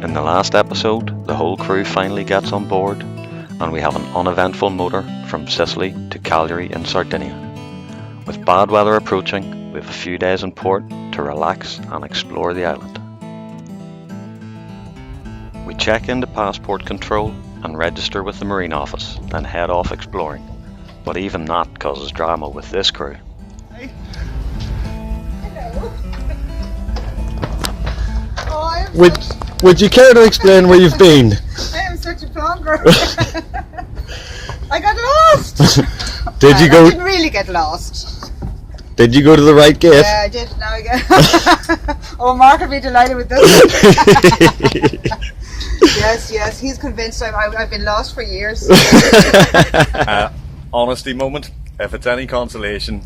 In the last episode, the whole crew finally gets on board, and we have an uneventful motor from Sicily to Cagliari in Sardinia. With bad weather approaching, we have a few days in port to relax and explore the island. We check into passport control and register with the Marine Office, then head off exploring. But even that causes drama with this crew. Hello. Oh, Would you care to explain where you've been? I am such a plonker. I got lost. Did you go? I didn't really get lost. Did you go to the right gate? Yeah, I did. Now I get. Oh, Mark will be delighted with this. Yes, he's convinced I've been lost for years. Honesty moment, if it's any consolation,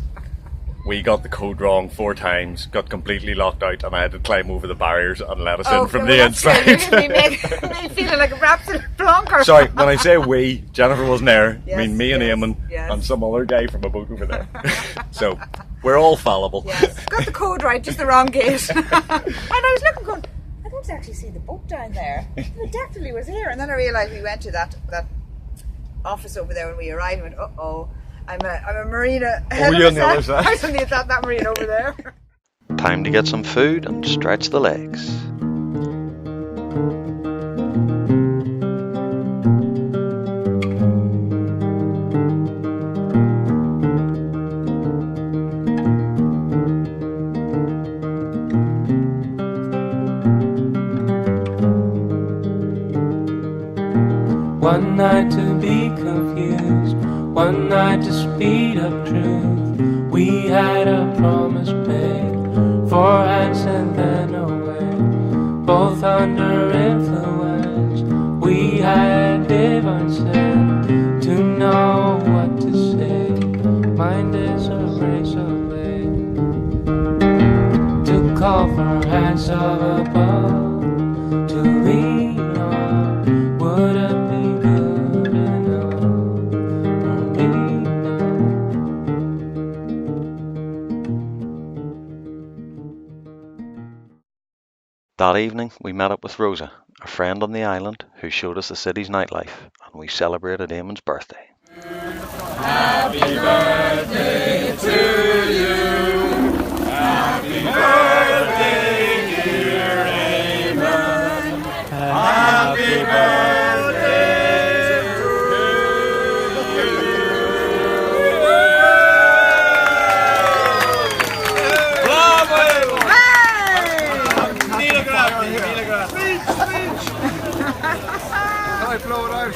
we got the code wrong 4 times, got completely locked out, and I had to climb over the barriers and let us in from the inside. Me feeling like a absolute plonker. Sorry, when I say we, Jennifer wasn't there. Yes, I mean me and Eamon and some other guy from a boat over there. So we're all fallible. Yes, got the code right, just the wrong gate. And I was looking going, I don't actually see the boat down there. It definitely was here. And then I realised we went to that office over there when we arrived and went, uh-oh, I'm a marina. Oh, you're on the other side? I was on that marina over there. Time to get some food and stretch the legs. One night to be confused, one night to speed up truth. We had a promise made, 4 hands and then away. Both under influence, we had divine sense to know what to say. Mind is a razor blade to call for hands of above, to lean on. Would it be good enough for me now? That evening, we met up with Rosa, a friend on the island who showed us the city's nightlife, and we celebrated Eamon's birthday. Happy birthday to you. Happy birthday, dear Eamon. Happy birthday to you. Bravo! Can I blow it out?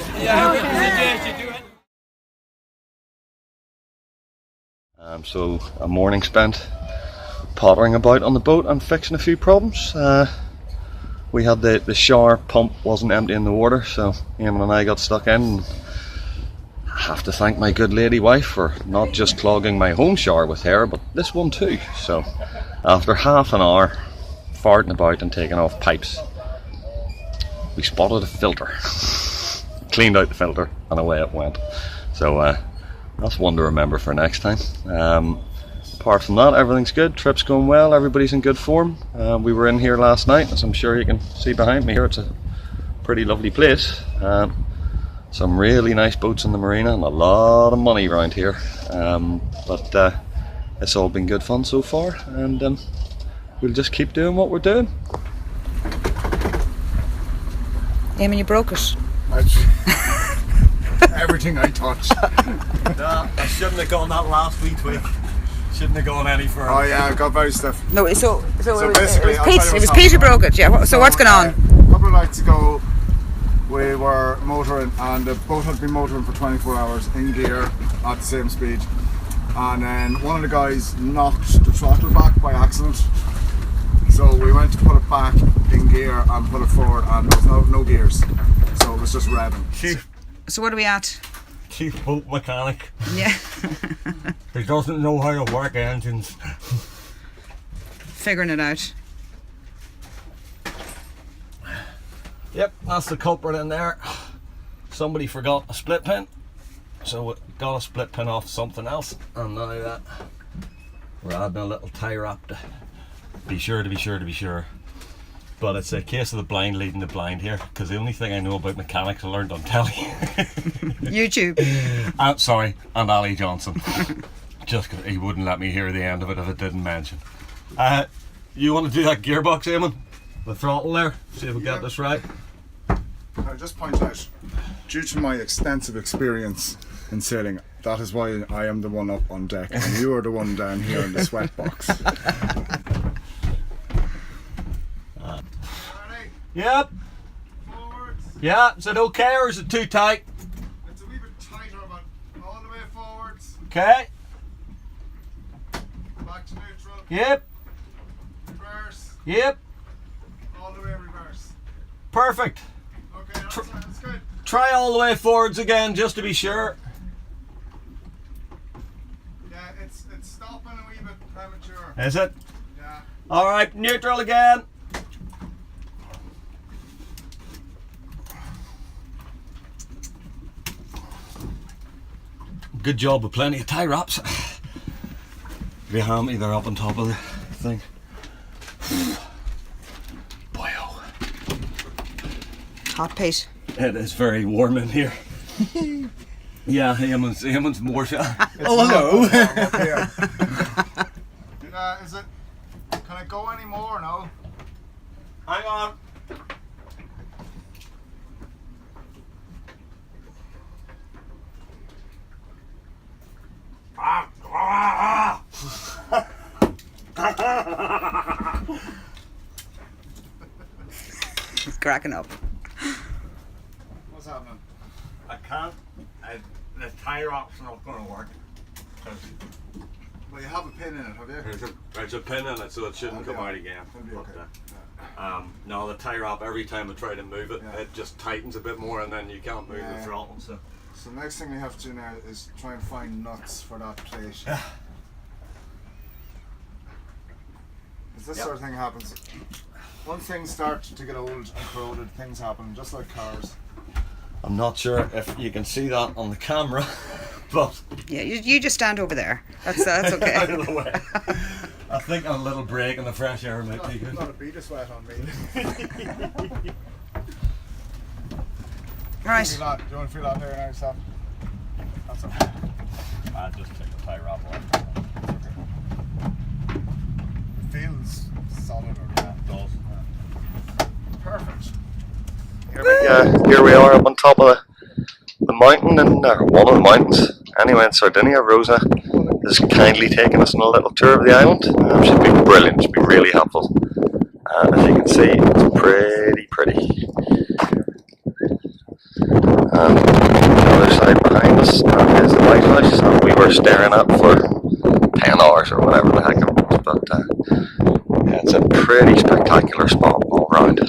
So a morning spent pottering about on the boat and fixing a few problems. We had the shower pump wasn't emptying the water, so Eamon and I got stuck in. And I have to thank my good lady wife for not just clogging my home shower with hair, but this one too. So after half an hour farting about and taking off pipes, we spotted a filter. Cleaned out the filter and away it went. So that's one to remember for next time. Apart from that, everything's good. Trip's going well. Everybody's in good form. We were in here last night, as I'm sure you can see behind me here. It's a pretty lovely place. Some really nice boats in the marina and a lot of money around here. But it's all been good fun so far, and we'll just keep doing what we're doing. Eamon, you broke it. Everything I touched. Nah, I shouldn't have gone that last wee tweak. Shouldn't have gone any further. Oh yeah, I got very stiff. No, so basically, it was Pete who broke it, yeah. So what's going on? A couple of nights ago, we were motoring, and the boat had been motoring for 24 hours in gear at the same speed. And then one of the guys knocked the throttle back by accident. So we went to put it back in gear and put it forward, and there was no gears. So it was just revving. So what are we at? Chief boat mechanic. Yeah. He doesn't know how to work engines. Figuring it out. Yep, that's the culprit in there. Somebody forgot a split pin, so we got a split pin off something else, and now we're adding a little tie wrap to be sure. But it's a case of the blind leading the blind here, because the only thing I know about mechanics I learned on telly. YouTube. Sorry, and Ali Johnson. Just 'cause he wouldn't let me hear the end of it if it didn't mention. You want to do that gearbox, Eamon? The throttle there? See if we get this right. I'll just point out, due to my extensive experience in sailing, that is why I am the one up on deck and you are the one down here in the sweat box. Yep. Forwards. Yeah, is it okay or is it too tight? It's a wee bit tighter, but all the way forwards. Okay. Back to neutral. Yep. Reverse. Yep. All the way reverse. Perfect. Okay, that's good. Try all the way forwards again just to be sure. Yeah, it's stopping a wee bit premature. Is it? Yeah. Alright, neutral again. Good job with plenty of tie wraps. Behind me, they're up on top of the thing. Boy, oh. Hot Pete. It is very warm in here. Yeah, Eamon's more. Oh, hello. Is it? Can it go any more? No. Hang on. He's cracking up. What's happening? I can't. The tie wrap's not going to work. Well, you have a pin in it, have you? There's a pin in it, so it shouldn't come out again. It'll be okay. No, the tie wrap, every time I try to move it, Yeah. it just tightens a bit more, and then you can't move the throttle. So. So the next thing we have to do now is try and find nuts for that plate. As this sort of thing happens, once things start to get old and corroded, things happen, just like cars. I'm not sure if you can see that on the camera, but Yeah, you just stand over there. That's out okay. of the way. I think a little break in the fresh air might be good. Not a bead of sweat on me. Right. Do you want to feel that there now yourself? That's okay. I just took the tie wrap off. It feels solid or It does. perfect. Here we are up on top of the mountain, and one of the mountains. Anyway, in Sardinia, Rosa has kindly taken us on a little tour of the island. She's been brilliant. She's been really helpful. As you can see, it's pretty. And the other side behind us is the lighthouse that we were staring at for 10 hours or whatever the heck it was. But yeah, it's a pretty spectacular spot all round.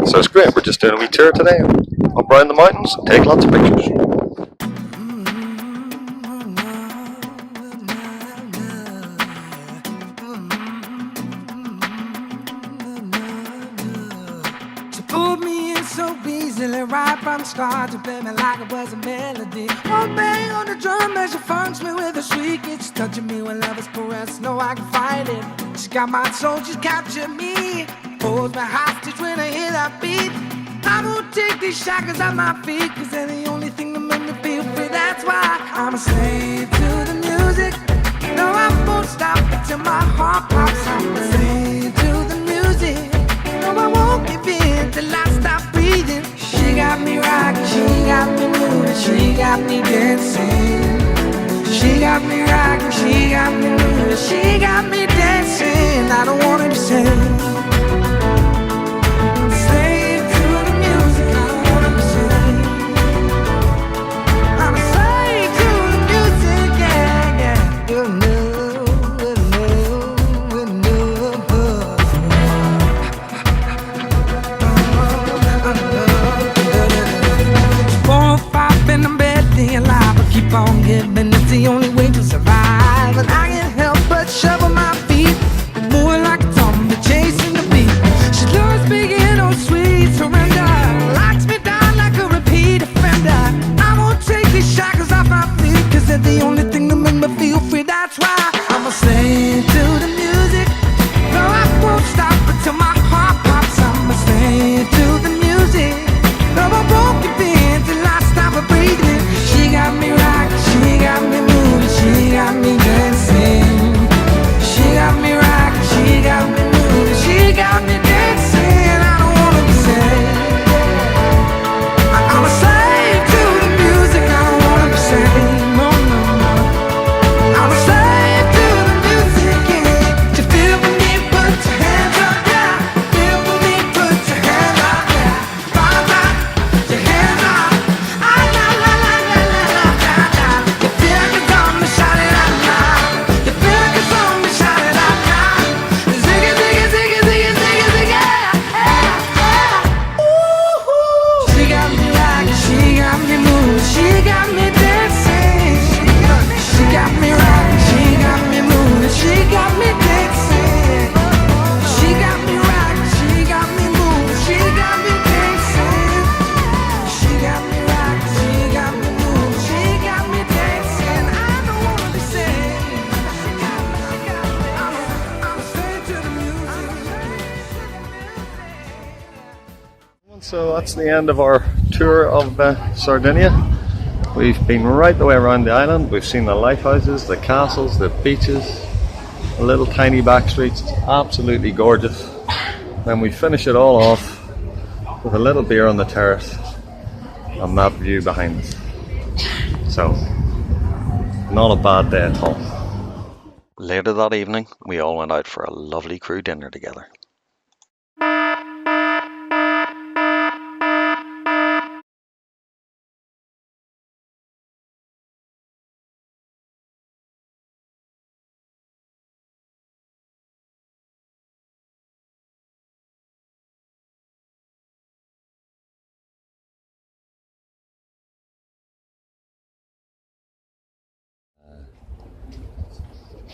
So it's great. We're just doing a wee tour today, up around the mountains, and take lots of pictures. She pulled me in so easily right from the start to play me like it was a melody. One bang on the drum as she funks me with a shriek. It's touching me when love is caressed. No, I can fight it. She's got my soul, she's captured me. Holds me hostage when I hear that beat. I won't take these shackles off my feet, 'cause they're the only thing that make me feel free. That's why I'm a slave to the music. No, I won't stop until my heart pops. I'm a slave to the music. No, I won't give in till I stop breathing. She got me rocking, she got me moving, she got me dancing. She got me rocking, she got me moving, she got me dancing. I don't wanna be saved. Slave to the music, I don't wanna be saved. I'm a slave to the music, yeah, yeah. You know, you know, you know. 4 or 5 in the bed, the alive, I keep on giving. It's the only way to survive, and I can't help but shovel my feet, moving like a zombie, chasing So that's the end of our tour of Sardinia. We've been right the way around the island. We've seen the lighthouses, the castles, the beaches, the little tiny back streets. It's absolutely gorgeous. Then we finish it all off with a little beer on the terrace and that view behind us. So, not a bad day at all. Later that evening, we all went out for a lovely crew dinner together.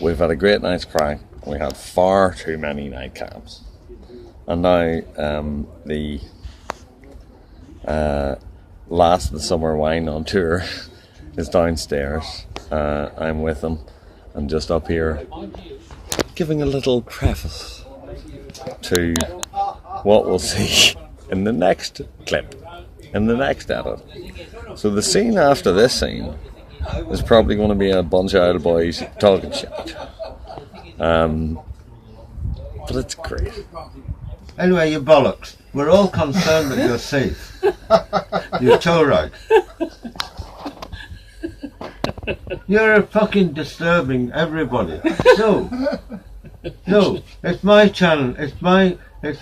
We've had a great night's crack. We had far too many nightcaps. And now the last of the summer wine on tour is downstairs. I'm with them and just up here giving a little preface to what we'll see in the next clip, in the next edit. So the scene after this scene is probably going to be a bunch of idle boys talking shit. But it's great. Anyway, you bollocks. We're all concerned that you're safe. You're tow right. You're fucking disturbing everybody. No, it's my channel. It's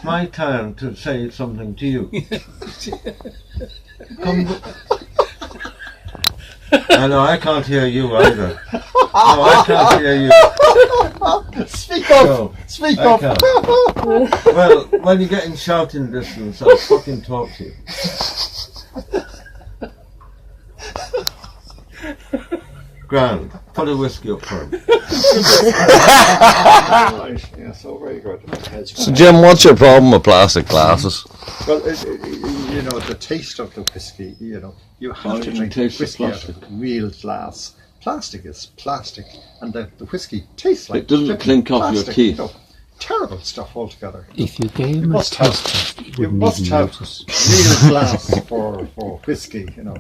my turn to say something to you. Come. I know, I can't hear you either. No, I can't hear you. Speak up! No, Speak I up! can't. Well, when you get in shouting distance, I'll fucking talk to you. Grand. Put a whiskey up for him. Yeah, so very good. So Jim, what's your problem with plastic glasses? Well, you know, the taste of the whiskey, you know, you have to drink taste of whiskey out plastic. of real glass. Plastic is plastic, and the whiskey tastes like It doesn't flipping clink off your plastic, teeth. You know, terrible stuff altogether. If you gave him a must have- test, you You wouldn't must even have notice. real glass for whiskey, you know.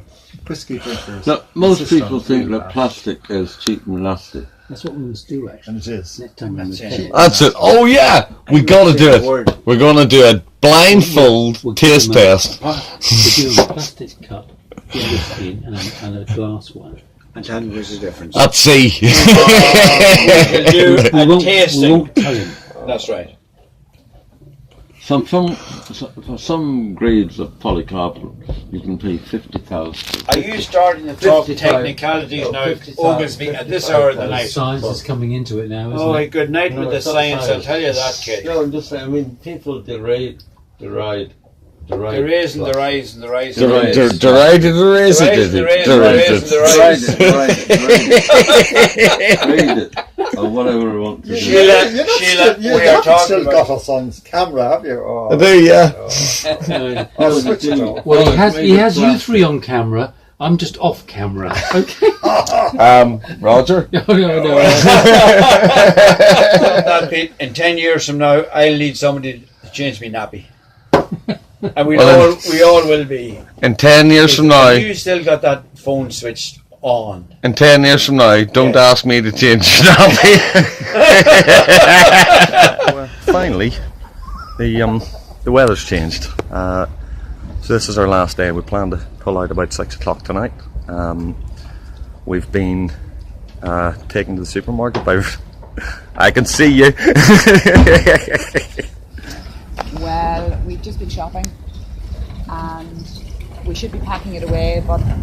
Whiskey drinkers. No, most insist people on think real that glass. plastic is cheap and nasty. That's what we must do, actually. And it is. Next time we That's it. Oh yeah, we gotta do it. We're gonna do a blindfold taste test. We're doing a plastic cup, a whiskey, and a glass one. And tell me what's the difference. Let's see. We'll do We a won't tasting. tell him. That's right. For some grades of polycarbonate, you can pay 50,000. Are you starting to talk 55. technicalities now, Ogilvy, at this hour of the night? Science is coming into it now, isn't Oh, it? good night No, with the it's not science, I'll science. tell you that, kid. No, I'm just saying, I mean, people deride. The raise and the rise and the rise and the rise. Derided, Read it, or whatever I want to do. Sheila, You we are haven't talking still about... got us on camera, have you? Oh, I do, yeah. I'll switch it off. Well, he has you three on camera. I'm just off camera. Okay. Roger. No. That, Pete, in 10 years from now, I'll need somebody to change me nappy. And we all will be. In 10 years from now, You still got that phone switched on. in 10 years from now, don't ask me to change your nappy. Finally, the weather's changed. So this is our last day. We plan to pull out about 6 o'clock tonight. We've been taken to the supermarket by... I can see you. Well, we've just been shopping and we should be packing it away, but we should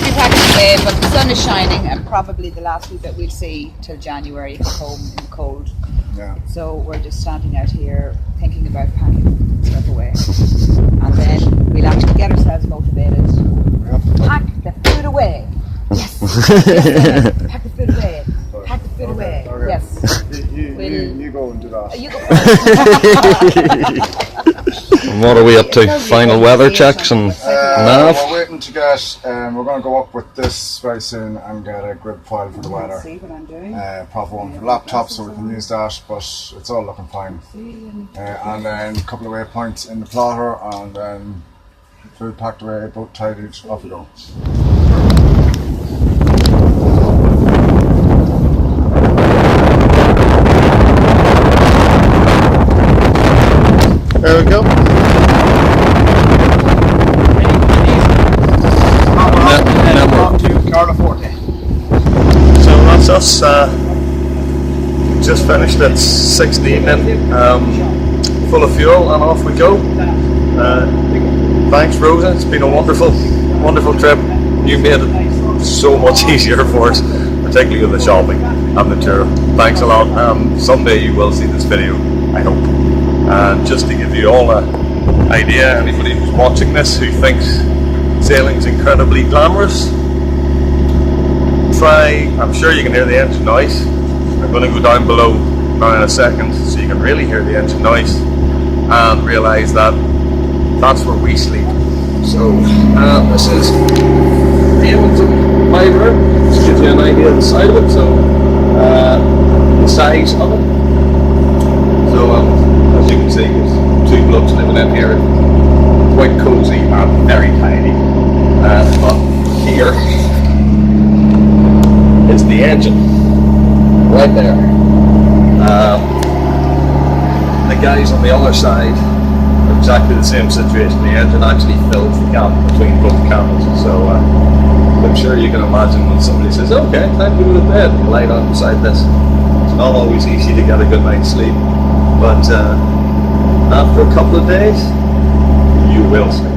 be packing it away, but the sun is shining and probably the last week that we'll see till January home in the cold. Yeah. So we're just standing out here thinking about packing stuff away. And then we'll actually get ourselves motivated. Pack the food away. Yes. Yes, pack the food away. Pack the food away. Okay. Yes. You go and do that. You go And what are we up to? Final weather checks and... Nav. We're waiting to get, we're going to go up with this very soon and get a grid file for the weather. See what I'm doing. Proper one for the laptop so we can use that, but it's all looking fine. And then a couple of waypoints in the plotter, and then food packed away, boat tidied, off we go. There we go. To Carla Forte. So that's us. Just finished at 6 in the evening, full of fuel, and off we go. Thanks, Rosa. It's been a wonderful, wonderful trip. You made it so much easier for us, particularly with the shopping and the tour. Thanks a lot. Someday you will see this video, I hope. And just to give you all an idea, anybody who's watching this who thinks sailing's incredibly glamorous, I'm sure you can hear the engine noise. I'm going to go down below now in a second so you can really hear the engine noise and realise that that's where we sleep. So this is Damon's and my room. Just gives you an idea of the side of it, so the size of it. So as you can see, there's two blokes living in here. Quite cosy and very tidy. But here is the engine, right there. The guys on the other side are exactly the same situation. The engine actually fills the gap between both cabins. So I'm sure you can imagine when somebody says, okay, time to go to bed, and lie down beside this. It's not always easy to get a good night's sleep, but after a couple of days, you will sleep.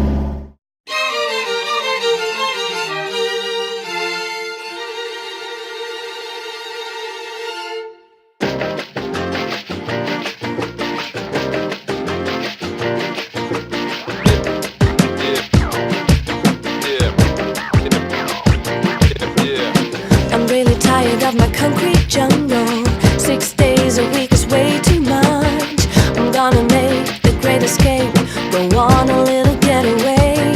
I'm really tired of my concrete jungle. 6 days a week is way too much. I'm gonna make the great escape, go on a little getaway.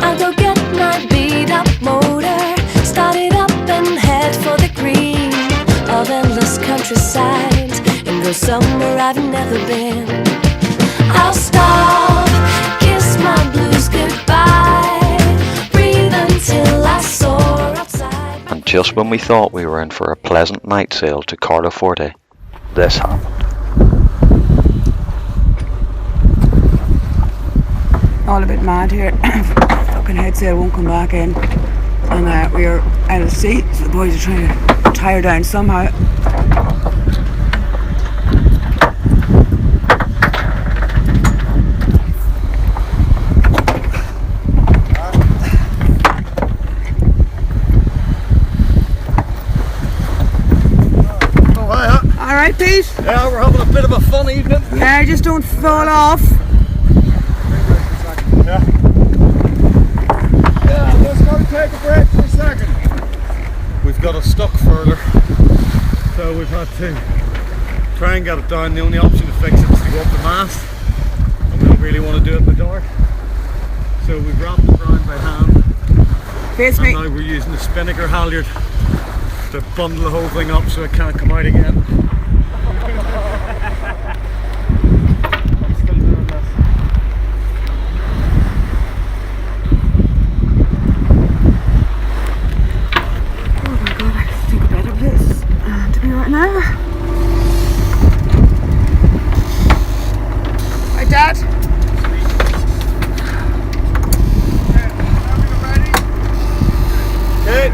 I'll go get my beat up motor, start it up and head for the green of endless countryside, and go somewhere I've never been. I'll stop, kiss my blues goodbye, breathe until I soar outside. And just when we thought we were in for a pleasant night sail to Carla Forte, this happened. All a bit mad here. Fucking head sail won't come back in. And we're out of the seat, so the boys are trying to tie her down somehow. Alright, Pete? Yeah, we're having a bit of a fun evening. Yeah, just don't fall off. Yeah, just got to take a break for a second. We've got it stuck further, so we've had to try and get it down. The only option to fix it is to go up the mast, and we don't really want to do it in the dark, so we've wrapped it around by hand. Face and me. now we're using the spinnaker halyard to bundle the whole thing up so it can't come out again. I'm still doing this. Oh my god, I think a better place to be right now. Hi, Dad. Okay.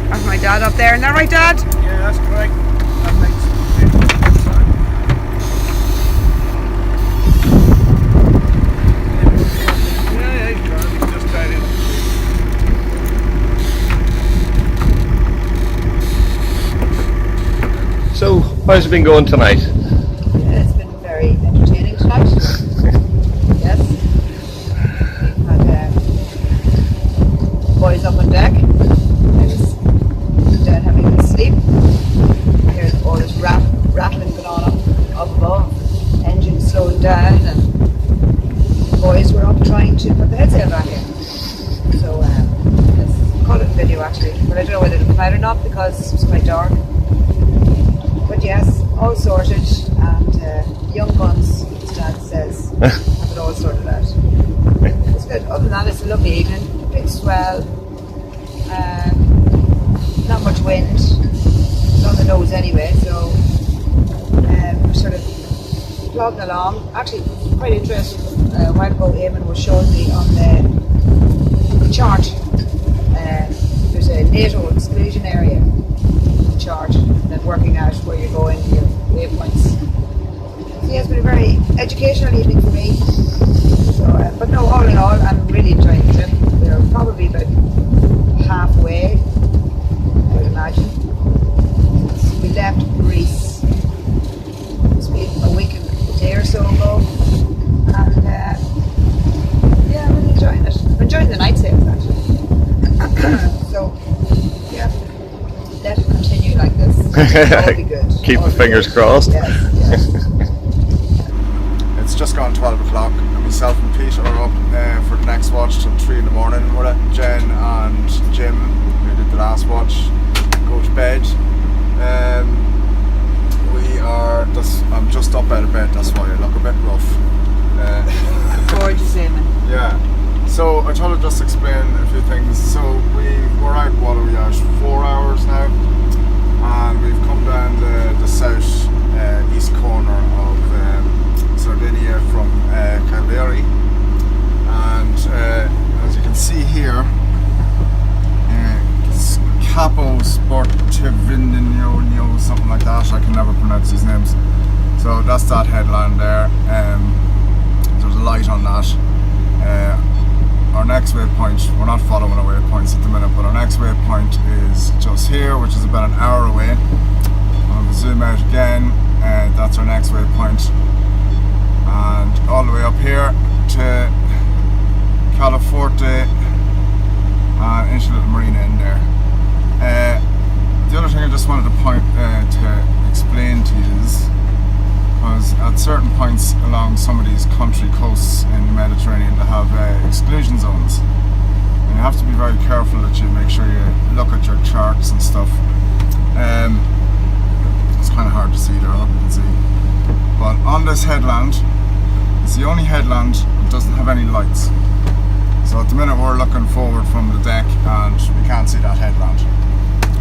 That's my dad up there. Isn't that right, Dad? Yeah, that's correct. That makes yeah, he's just tied in. How's it been going tonight? It's been very entertaining tonight. Yes. We've had boys up on deck. I was down having a sleep. There's all this rattling going on up above. Engine slowed down, and the boys were up trying to put the headsail back in. So let's call it a video actually, but I don't know whether it'll come out or not because it's quite dark. But yes, all sorted, and young guns, as Dad says, have it all sorted out. It's good. Other than that, it's a lovely evening. Big swell, not much wind. It's on the nose anyway, so we're sort of plodding along. Actually, quite interesting. A while ago, Eamon was showing me on the chart. There's a NATO exclusion area chart, and then working out where you're going, your waypoints. So yeah, it's been a very educational evening for me. So, but no, all in all, I'm really enjoying the trip. We're probably about halfway, I would imagine. We left Greece. It's been a week and a day or so ago, and yeah, I'm really enjoying it. I'm enjoying the night sails actually. So yeah, let it continue like this. It'll be good. Keep the fingers crossed. Yes. It's just gone 12 o'clock, and myself and Pete are up for the next watch till 3 in the morning. We're letting Jen and Jim, who did the last watch, go to bed. I'm just up out of bed, that's why I look a bit rough. Gorgeous, Eamon. Yeah. So I thought I'd just explain a few things. So we're out, what are we out? 4 hours now, and we've come down the south east corner of Sardinia from Cagliari, and as you can see here, it's Capo Sportivinio, something like that. I can never pronounce these names. So that's that headland there. There's a light on that. Our next waypoint, we're not following our waypoints at the minute, but our next waypoint is just here, which is about an hour away. I'll zoom out again, and that's our next waypoint. And all the way up here to Calaforte and into the marina in there. The other thing I just wanted to explain to you is, because at certain points along some of these country coasts in the Mediterranean they have exclusion zones, and you have to be very careful that you make sure you look at your charts and stuff. It's kind of hard to see there, I hope you can see, but on this headland, it's the only headland that doesn't have any lights. So at the minute we're looking forward from the deck and we can't see that headland,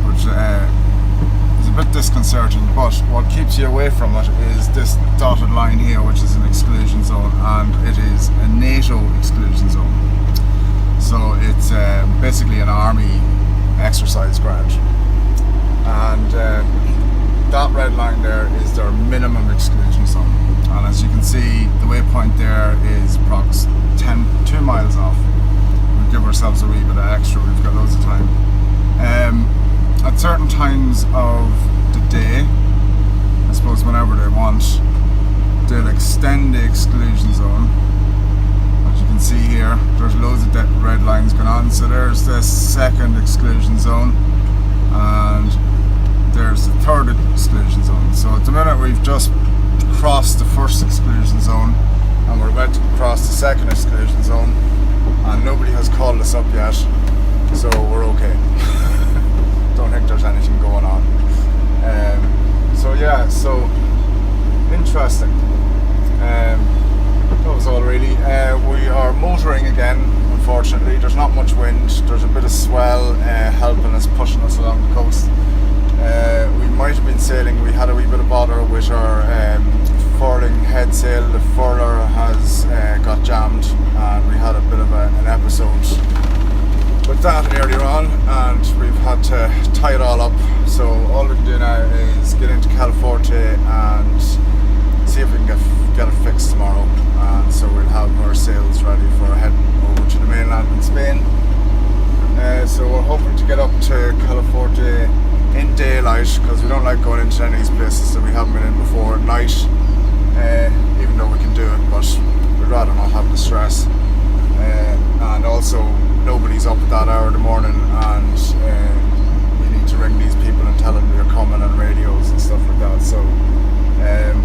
which is a bit disconcerting, but what keeps you away from it is this dotted line here, which is an exclusion zone, and it is a NATO exclusion zone. So it's basically an army exercise ground, and that red line there is their minimum exclusion zone, and as you can see the waypoint there is approx 2 miles off. We'll give ourselves a wee bit of extra, we've got loads of time. At certain times of the day, I suppose whenever they want, they'll extend the exclusion zone. As you can see here, there's loads of red lines going on. So there's the second exclusion zone, and there's the third exclusion zone. So at the minute we've just crossed the first exclusion zone, and we're about to cross the second exclusion zone, and nobody has called us up yet, so we're okay. Don't think there's anything going on. So yeah, so interesting. That was all really. We are motoring again, unfortunately. There's not much wind, there's a bit of swell helping us, pushing us along the coast. We might have been sailing, we had a wee bit of bother with our furling head sail. The furler has got jammed, and we had a bit of an episode with that earlier on, and we've had to tie it all up. So all we can do now is get into Calaforte and see if we can get it fixed tomorrow, and so we'll have our sails ready for heading over to the mainland in Spain. So we're hoping to get up to Calaforte in daylight night because we don't like going into any of these places that we haven't been in before at night, even though we can do it, but we'd rather not have the stress. And also, nobody's up at that hour in the morning, and you need to ring these people and tell them you're coming on radios and stuff like that. So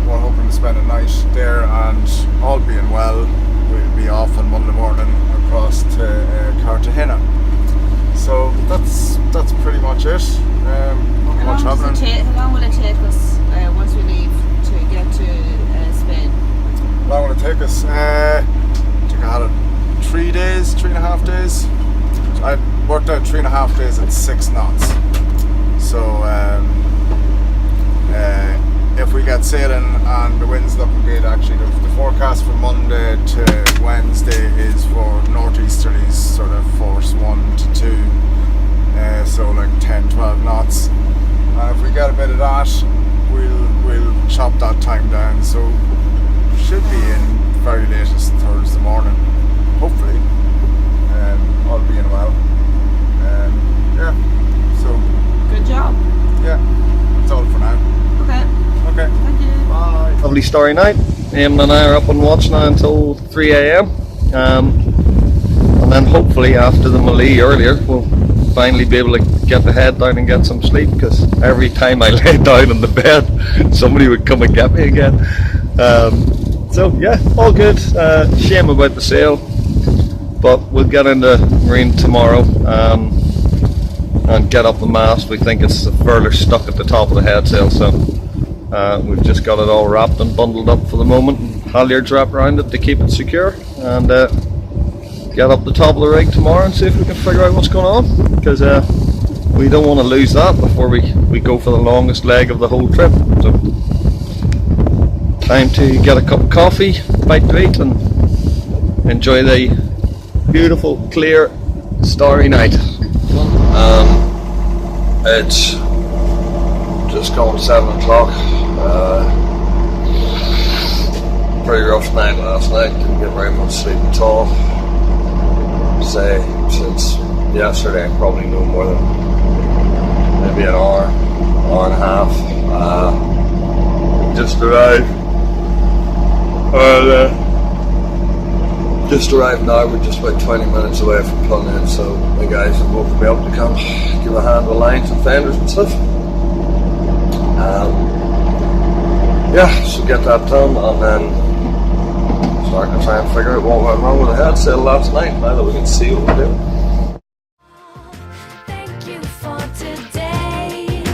we're hoping to spend a night there, and all being well, we'll be off on Monday morning across to Cartagena. So that's pretty much it. Not much happening. How long will it take us once we leave to get to Spain? How long will it take us? I think I had it 3 days, 3.5 days. I worked out 3.5 days at 6 knots. So if we get sailing and the wind's looking good, actually the forecast from Monday to Wednesday is for northeasterlies, sort of force 1 to 2, so like 10-12 knots. And if we get a bit of that, we'll chop that time down. So should be in very latest Thursday morning, hopefully, all being well. Yeah, so good job. Yeah, that's all for now. Okay, thank you. Bye. Lovely starry night. Eamon and I are up on watch now until 3 a.m. And then hopefully after the Malé earlier, we'll finally be able to get the head down and get some sleep, because every time I lay down on the bed, somebody would come and get me again. So yeah, all good. Shame about the sail, but we'll get into marine tomorrow and get up the mast. We think it's the furler stuck at the top of the head sail, so we've just got it all wrapped and bundled up for the moment, and halyards wrapped around it to keep it secure, and get up the top of the rig tomorrow and see if we can figure out what's going on, because we don't want to lose that before we go for the longest leg of the whole trip. So time to get a cup of coffee, bite to eat, and enjoy the beautiful, clear, starry night. It's just gone 7 o'clock. Pretty rough night last night, didn't get very much sleep at all. Say since yesterday, probably no more than maybe an hour and a half. Just arrived. Just arrived now. We're just about 20 minutes away from pulling in, so the guys will both be able to come give a hand with lines and fenders and stuff. Yeah, so get that done, and then starting to try and figure out what went wrong with the head sail last night, now that we can see what we're doing. Thank you for today.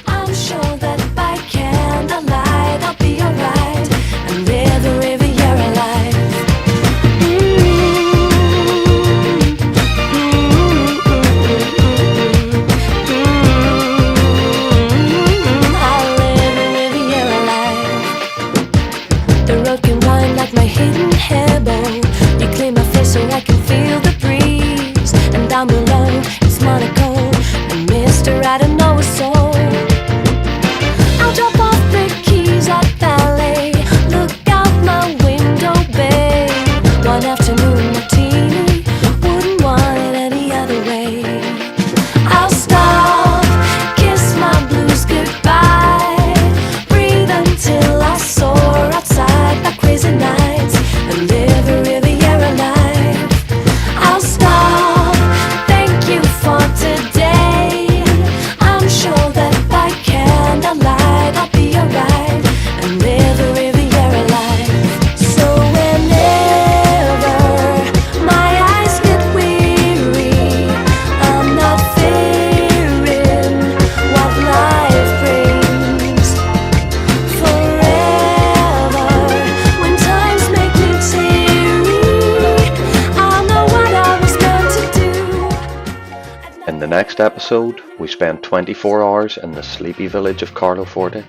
I'm sure that by candlelight I'll be alright and live the Riviera life. I'll live the Riviera life. The road can wind like my hidden hair bow. You clean my face so I can feel the breeze. And down below it's Monaco and Mr. I don't know a soul. I'll drop off the keys at ballet. Look out my window, babe. One afternoon martini, wouldn't want it any other way. I'll stop, kiss my blues goodbye, breathe until I soar outside by crazy nights and live a Riviera life. I'll stop, thank you for today. I'm sure that by candlelight I'll be alright and live a Riviera life. So whenever my eyes get weary, I'm not fearing what life brings. Forever, when times make me teary, I'll know what I was meant to do. In the next episode, we spend 24 hours in the sleepy village of Carloforte,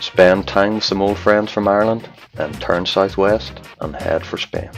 spend time with some old friends from Ireland, then turn southwest and head for Spain.